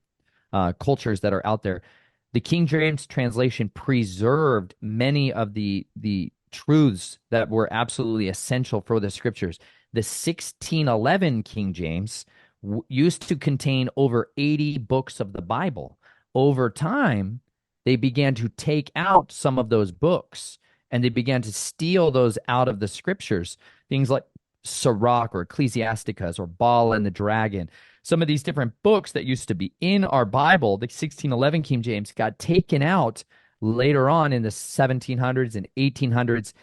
cultures that are out there. The King James translation preserved many of the truths that were absolutely essential for the scriptures. The 1611 King James used to contain over 80 books of the Bible. Over time, they began to take out some of those books and they began to steal those out of the scriptures. Things like Sirach or Ecclesiasticus or Baal and the Dragon. Some of these different books that used to be in our Bible, the 1611 King James, got taken out later on in the 1700s and 1800s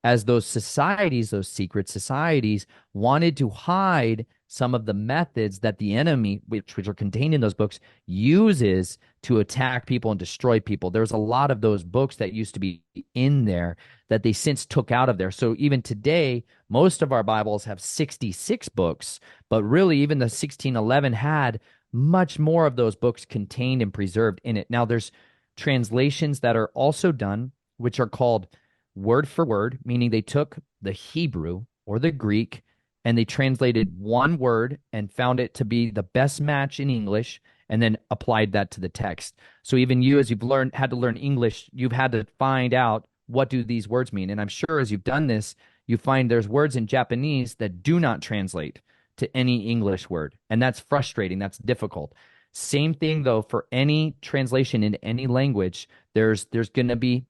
as those societies, those secret societies, wanted to hide some of the methods that the enemy, which are contained in those books, uses to attack people and destroy people. There's a lot of those books that used to be in there that they since took out of there. So even today, most of our Bibles have 66 books, but really even the 1611 had much more of those books contained and preserved in it. Now there's translations that are also done, which are called word for word, meaning they took the Hebrew or the Greek and they translated one word and found it to be the best match in English and then applied that to the text. So even you, as you've had to learn English, you've had to find out what do these words mean. And I'm sure as you've done this, you find there's words in Japanese that do not translate to any English word. And that's frustrating. That's difficult. Same thing though, for any translation in any language, there's going to be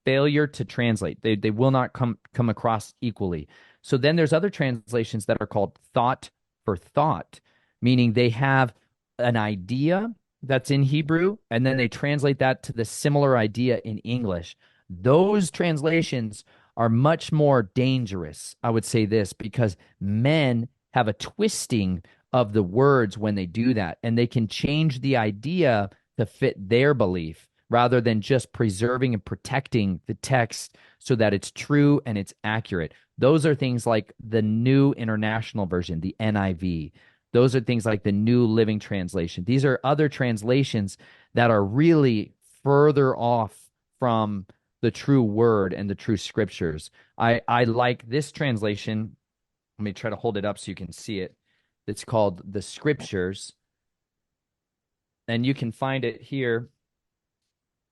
failure to translate. They will not come across equally. So then there's other translations that are called thought for thought, meaning they have an idea that's in Hebrew and then they translate that to the similar idea in English. Those translations are much more dangerous, I would say this, because men have a twisting of the words when they do that, and they can change the idea to fit their belief rather than just preserving and protecting the text so that it's true and it's accurate. Those are things like the New International Version, the NIV. Those are things like the New Living Translation. These are other translations that are really further off from the true word and the true scriptures. I like this translation. Let me try to hold it up so you can see it. It's called the Scriptures. And you can find it here.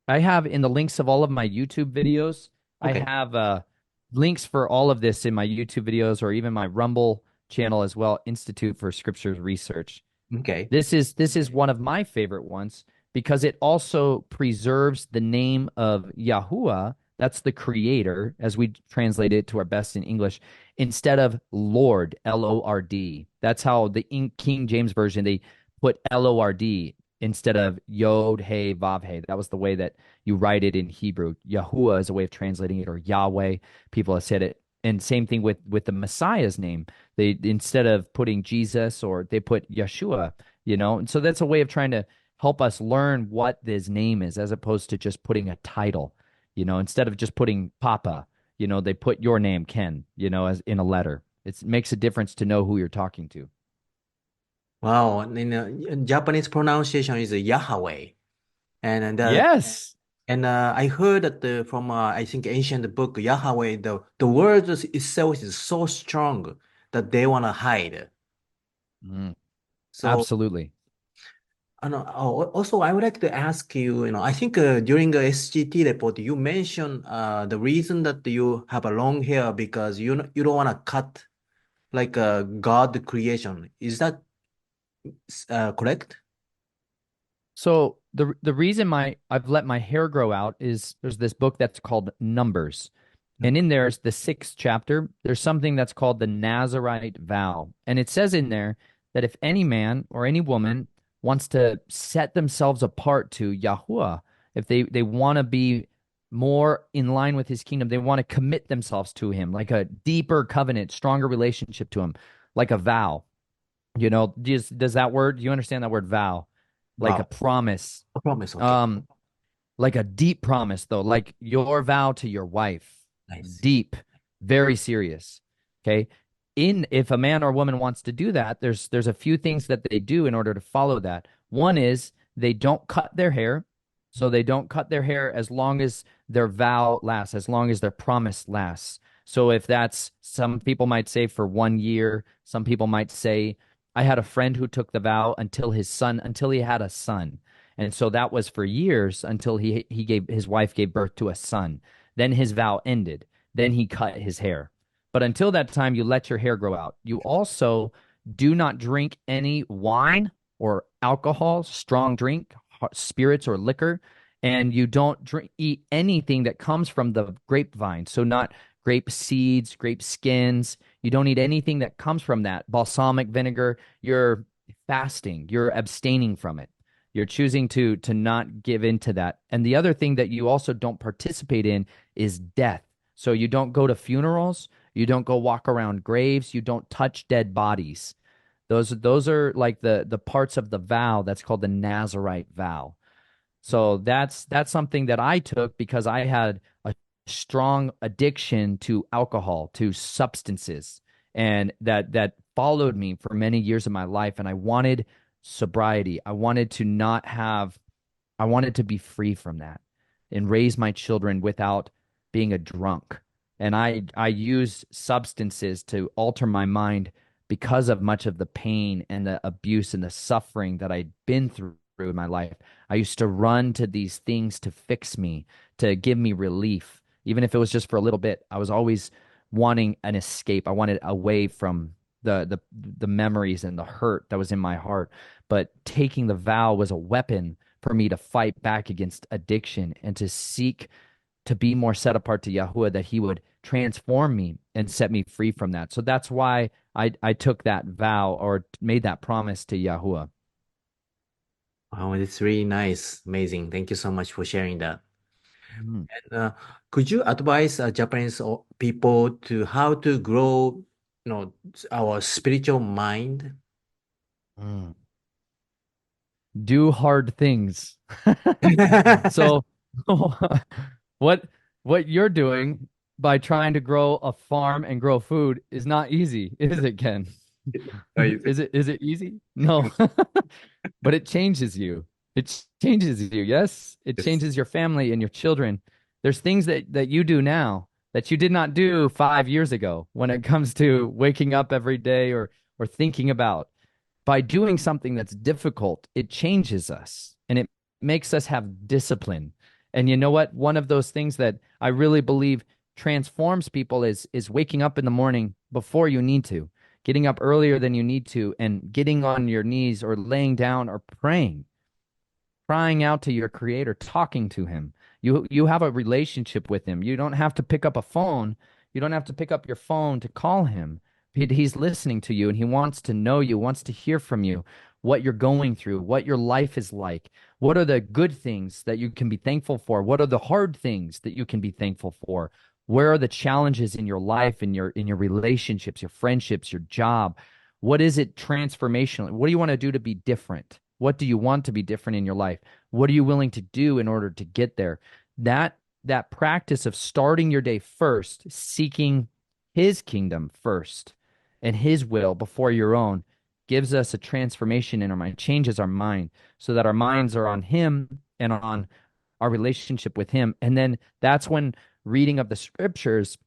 I have in the links of all of my YouTube videos, I Okay. have links for all of this in my YouTube videos or even my Rumble channel as well, Institute for Scriptures Research. Okay. This is one of my favorite ones because it also preserves the name of Yahuwah, that's the creator, as we translate it to our best in English, instead of Lord, Lord. That's how the King James Version, they put Lord instead of Yod, Hey, Vav, Hey. That was the way that you write it in Hebrew. Yahuwah is a way of translating it, or Yahweh. People have said it. And same thing with the Messiah's name. They instead of putting Jesus or they put Yeshua, And so that's a way of trying to help us learn what his name is as opposed to just putting a title. Instead of just putting Papa, they put your name, Ken, as in a letter. It makes a difference to know who you're talking to. Wow. In Japanese pronunciation is Yahweh. And Yes. I heard that from I think ancient book Yahweh, the word itself is so strong that they want to hide. Mm, So absolutely. also I would like to ask you, I think during the SGT report you mentioned the reason that you have a long hair because you don't want to cut like God creation. Is that correct? So the reason I've let my hair grow out is there's this book that's called Numbers. And in there's the sixth chapter, there's something that's called the Nazarite vow. And it says in there that if any man or any woman wants to set themselves apart to Yahuwah, if they want to be more in line with his kingdom, they want to commit themselves to him, like a deeper covenant, stronger relationship to him, like a vow. Does that word, do you understand that word vow? Like a Wow. promise. I promise. Okay. Um, like a deep promise though, like your vow to your wife. Nice. Deep, very serious. Okay. In If a man or woman wants to do that, there's a few things that they do in order to follow that. One is they don't cut their hair. So they don't cut their hair as long as their vow lasts, as long as their promise lasts. So if that's, some people might say for 1 year, some people might say, I had a friend who took the vow until he had a son. And so that was for years until his wife gave birth to a son. Then his vow ended. Then he cut his hair. But until that time, you let your hair grow out. You also do not drink any wine or alcohol, strong drink, spirits or liquor, and you don't eat anything that comes from the grapevine. So not grape seeds, grape skins. You don't eat anything that comes from that. Balsamic vinegar. You're fasting. You're abstaining from it. You're choosing to not give into that. And the other thing that you also don't participate in is death. So you don't go to funerals, you don't go walk around graves, you don't touch dead bodies. Those are like the parts of the vow that's called the Nazarite vow. So that's something that I took because I had a strong addiction to alcohol, to substances, and that followed me for many years of my life. And I wanted sobriety. I wanted to be free from that and raise my children without being a drunk. And I use substances to alter my mind because of much of the pain and the abuse and the suffering that I'd been through in my life. I used to run to these things to fix me, to give me relief, even if it was just for a little bit. I was always wanting an escape. I wanted away from the memories and the hurt that was in my heart. But taking the vow was a weapon for me to fight back against addiction and to seek to be more set apart to Yahuwah, that he would transform me and set me free from that. So that's why I took that vow or made that promise to Yahuwah. Wow, it's really nice. Amazing. Thank you so much for sharing that. Mm. And could you advise Japanese people to how to grow, our spiritual mind? Mm. Do hard things. So what what you're doing by trying to grow a farm and grow food is not easy, is it, Ken? Right. Is it easy? No. But it changes you. It changes you, yes? It Yes. changes your family and your children. There's things that you do now that you did not do 5 years ago when it comes to waking up every day or thinking about. By doing something that's difficult, it changes us and it makes us have discipline. And you know what? One of those things that I really believe transforms people is waking up in the morning before you need to, getting up earlier than you need to, and getting on your knees or laying down or praying, crying out to your creator, talking to him. You have a relationship with him. You don't have to pick up a phone. You don't have to pick up your phone to call him. He's listening to you and he wants to know you, wants to hear from you, what you're going through, what your life is like. What are the good things that you can be thankful for? What are the hard things that you can be thankful for? Where are the challenges in your life, in your relationships, your friendships, your job? What is it transformational? What do you want to do to be different? What do you want to be different in your life? What are you willing to do in order to get there? That practice of starting your day first, seeking his kingdom first and his will before your own gives us a transformation in our mind, changes our mind so that our minds are on him and on our relationship with him. And then that's when reading of the scriptures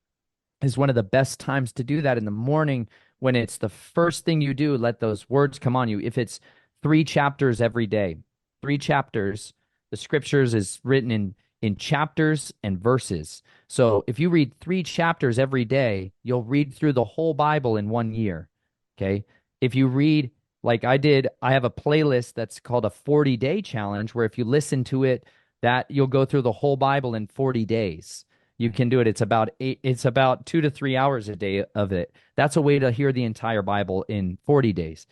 is one of the best times to do that in the morning when it's the first thing you do. Let those words come on you. If it's 3 chapters every day, 3 chapters, the scriptures is written in chapters and verses. So if you read 3 chapters every day, you'll read through the whole Bible in 1 year. Okay. If you read Like I have a playlist that's called a 40-day challenge where if you listen to it, that you'll go through the whole Bible in 40 days. You can do it. It's about 2 to 3 hours a day of it. That's a way to hear the entire Bible in 40 days.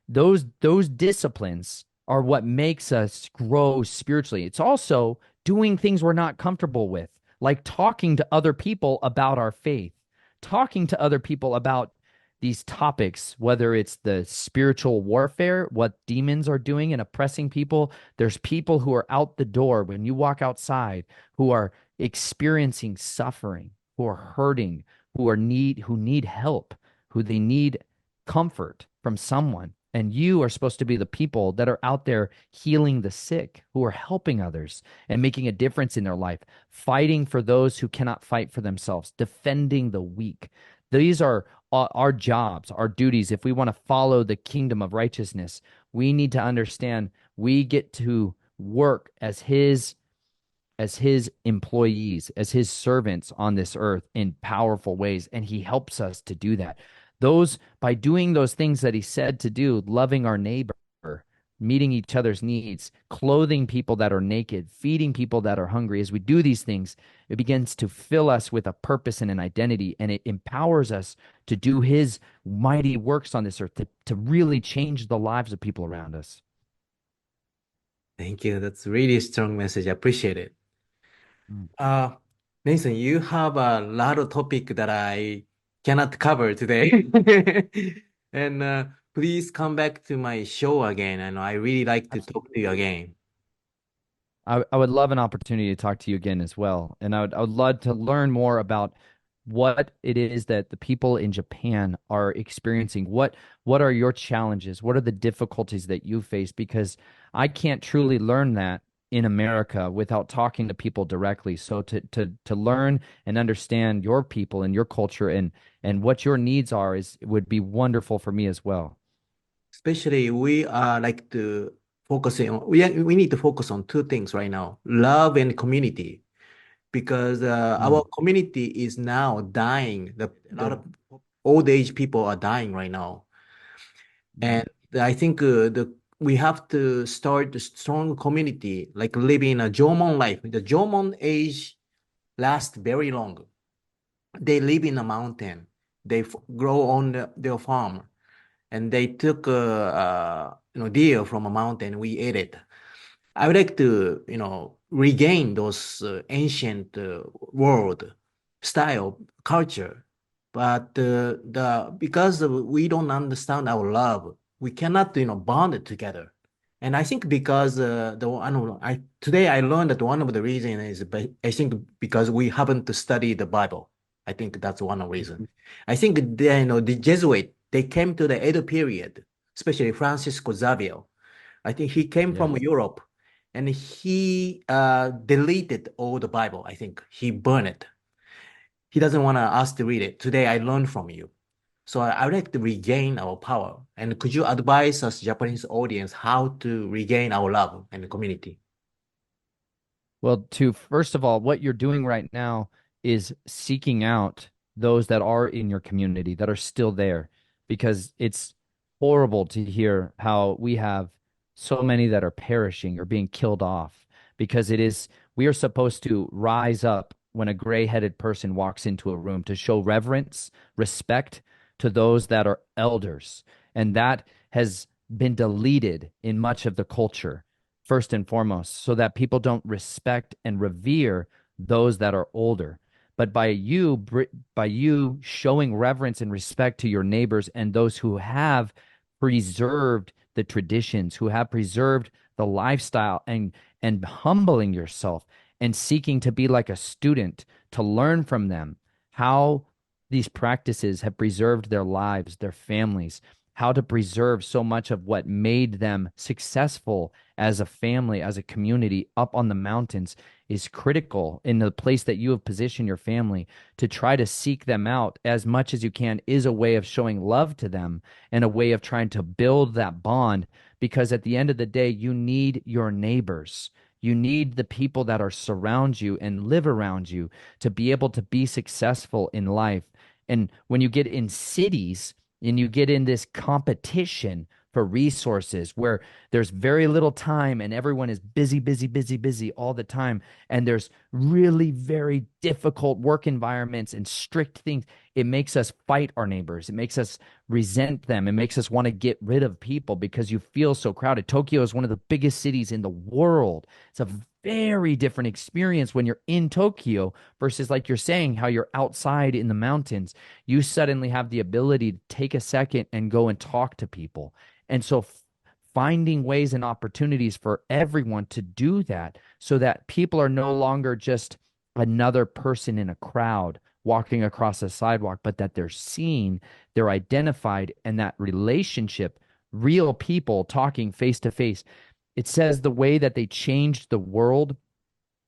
Those disciplines are what makes us grow spiritually. It's also doing things we're not comfortable with, like talking to other people about our faith, talking to other people about these topics, whether it's the spiritual warfare, what demons are doing and oppressing people. There's people who are out the door when you walk outside who are experiencing suffering, who are hurting, who need help, who they need comfort from someone. And you are supposed to be the people that are out there healing the sick, who are helping others and making a difference in their life, fighting for those who cannot fight for themselves, defending the weak. These are our jobs, our duties. If we want to follow the kingdom of righteousness, we need to understand we get to work as his employees, as his servants on this earth in powerful ways. And he helps us to do that. Those, by doing those things that he said to do, loving our neighbor, meeting each other's needs, clothing people that are naked, feeding people that are hungry, as we do these things, it begins to fill us with a purpose and an identity, and it empowers us to do his mighty works on this earth, to really change the lives of people around us. Thank you. That's really strong message. I appreciate it. Mm. Uh, Nathan, you have a lot of topic that I cannot cover today. And please come back to my show again. And I really like to talk to you again. I would love an opportunity to talk to you again as well. And I would love to learn more about what it is that the people in Japan are experiencing. What are your challenges? What are the difficulties that you face? Because I can't truly learn that in America without talking to people directly. So to learn and understand your people and your culture and what your needs are is would be wonderful for me as well. Especially we are like to focusing on we need to focus on two things right now, love and community. Because our Mm. community is now dying. A lot of old age people are dying right now. Mm. And I think we have to start a strong community, like living a Jomon life. The Jomon age lasts very long. They live in a mountain. They grow on their farm, and they took deer from a mountain. We ate it. I would like to, regain those ancient world style culture, but the because we don't understand our love, we cannot, bond it together. And I think because I don't know, I today I learned that one of the reasons is, I think because we haven't studied the Bible. I think that's one of the reasons. I think the Jesuit they came to the Edo period, especially Francisco Xavier. I think he came from Yes. Europe and he deleted all the Bible. I think he burned it. He doesn't want us to read it. Today I learned from you. So I would like to regain our power. And could you advise us, Japanese audience, how to regain our love and community? Well, to first of all, what you're doing right now is seeking out those that are in your community that are still there, because it's horrible to hear how we have so many that are perishing or being killed off because we are supposed to rise up when a gray-headed person walks into a room to show reverence, respect to those that are elders. And that has been deleted in much of the culture first and foremost, so that people don't respect and revere those that are older. But by you showing reverence and respect to your neighbors and those who have preserved the traditions, who have preserved the lifestyle, and humbling yourself and seeking to be like a student to learn from them how these practices have preserved their lives, their families, how to preserve so much of what made them successful as a family, as a community up on the mountains is critical in the place that you have positioned your family. To try to seek them out as much as you can is a way of showing love to them and a way of trying to build that bond, because at the end of the day, you need your neighbors. You need the people that are surround you and live around you to be able to be successful in life. And when you get in cities, and you get in this competition for resources, where there's very little time and everyone is busy, busy, busy, busy all the time. And there's really very difficult work environments and strict things. It makes us fight our neighbors. It makes us resent them. It makes us want to get rid of people because you feel so crowded. Tokyo is one of the biggest cities in the world. It's a very different experience when you're in Tokyo versus, like you're saying, how you're outside in the mountains. You suddenly have the ability to take a second and go and talk to people. And so finding ways and opportunities for everyone to do that so that people are no longer just another person in a crowd walking across a sidewalk, but that they're seen, they're identified, and that relationship, real people talking face to face. It says the way that they changed the world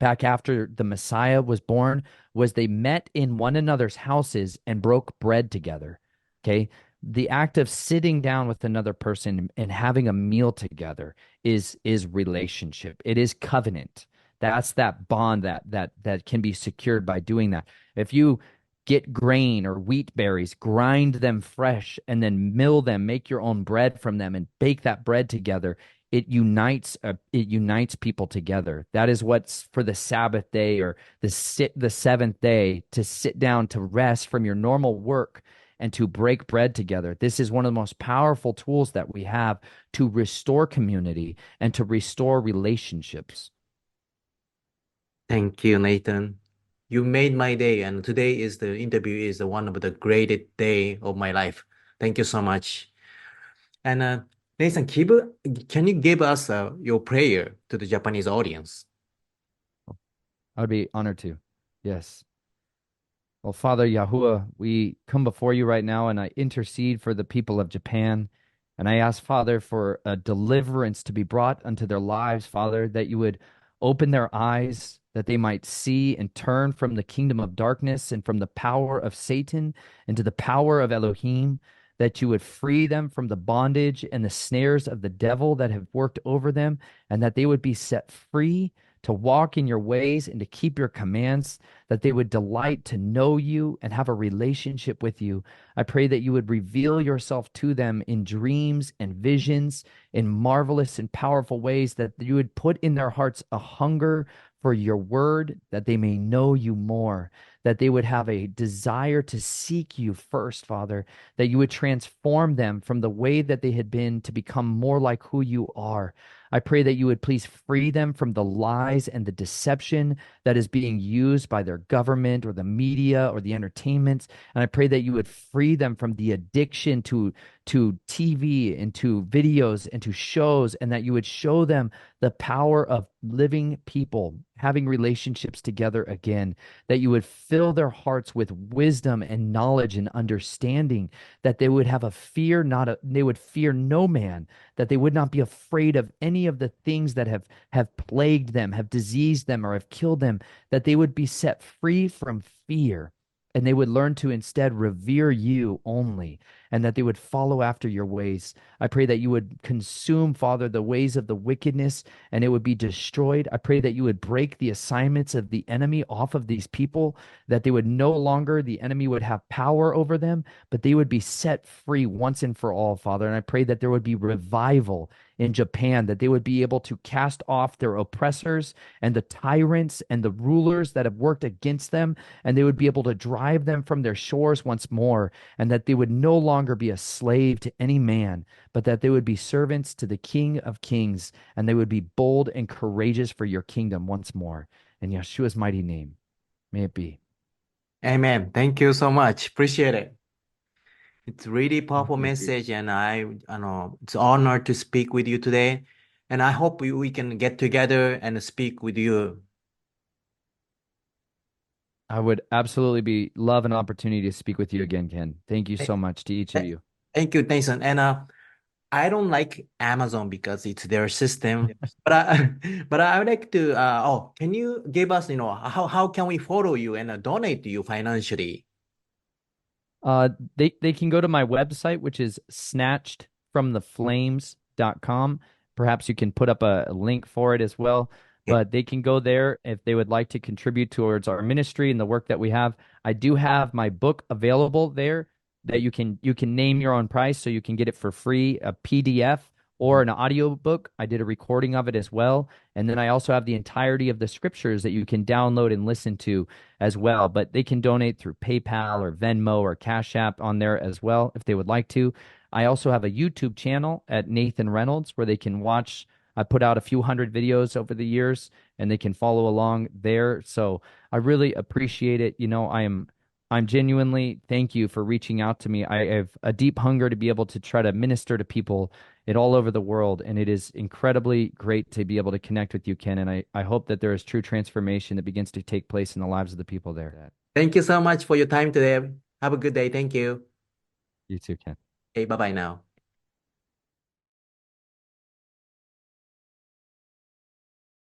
back after the Messiah was born was they met in one another's houses and broke bread together. Okay. The act of sitting down with another person and having a meal together is relationship. It is covenant. That's that bond that can be secured by doing that. If you get grain or wheat berries, grind them fresh, and then mill them, make your own bread from them, and bake that bread together, it unites people together. That is what's for the Sabbath day or the seventh day, to sit down to rest from your normal work and to break bread together. This is one of the most powerful tools that we have to restore community and to restore relationships. Thank you, Nathan. You made my day, and today is the interview is one of the greatest day of my life. Thank you so much. And Nathan, can you give us your prayer to the Japanese audience? I would be honored to. Yes. Well, Father Yahuwah, we come before you right now and I intercede for the people of Japan. And I ask, Father, for a deliverance to be brought unto their lives, Father, that you would open their eyes, that they might see and turn from the kingdom of darkness and from the power of Satan into the power of Elohim, that you would free them from the bondage and the snares of the devil that have worked over them, and that they would be set free to walk in your ways and to keep your commands, that they would delight to know you and have a relationship with you. I pray that you would reveal yourself to them in dreams and visions, in marvelous and powerful ways, that you would put in their hearts a hunger for your word, that they may know you more, that they would have a desire to seek you first, Father, that you would transform them from the way that they had been to become more like who you are. I pray that you would please free them from the lies and the deception that is being used by their government or the media or the entertainments. And I pray that you would free them from the addiction to TV and to videos and to shows, and that you would show them the power of living people, having relationships together again, that you would fill their hearts with wisdom and knowledge and understanding, that they would have a fear, they would fear no man, that they would not be afraid of any of the things that have plagued them, have diseased them, or have killed them, that they would be set free from fear, and they would learn to instead revere you only, and that they would follow after your ways. I pray that you would consume, Father, the ways of the wickedness, and it would be destroyed. I pray that you would break the assignments of the enemy off of these people, that they would no longer, the enemy would have power over them, but they would be set free once and for all, Father. And I pray that there would be revival in Japan, that they would be able to cast off their oppressors and the tyrants and the rulers that have worked against them, and they would be able to drive them from their shores once more, and that they would no longer be a slave to any man, but that they would be servants to the King of Kings, and they would be bold and courageous for your kingdom once more. In Yeshua's mighty name, may it be. Amen. Thank you so much. Appreciate it. It's really Thank powerful you. message, and I know it's an honor to speak with you today. And I hope we can get together and speak with you. I would absolutely be love an opportunity to speak with you again, Ken. Thank you Th- so much to each of you. Thank you, Nathan. And I don't like Amazon because it's their system, but I but I would like to. Can you give us, how can we follow you and donate to you financially? They can go to my website, which is snatchedfromtheflames.com. Perhaps you can put up a link for it as well. Okay. But they can go there if they would like to contribute towards our ministry and the work that we have. I do have my book available there. that you can name your own price, so you can get it for free, a PDF or an audio book. I did a recording of it as well. And then I also have the entirety of the scriptures that you can download and listen to as well. But they can donate through PayPal or Venmo or Cash App on there as well if they would like to. I also have a YouTube channel at Nathan Reynolds where they can watch. I put out a few hundred videos over the years and they can follow along there. So I really appreciate it. I'm genuinely thank you for reaching out to me. I have a deep hunger to be able to try to minister to people all over the world, and it is incredibly great to be able to connect with you, Ken. And I hope that there is true transformation that begins to take place in the lives of the people there. Thank you so much for your time today. Have a good day. Thank you. You too, Ken. Okay, bye bye now.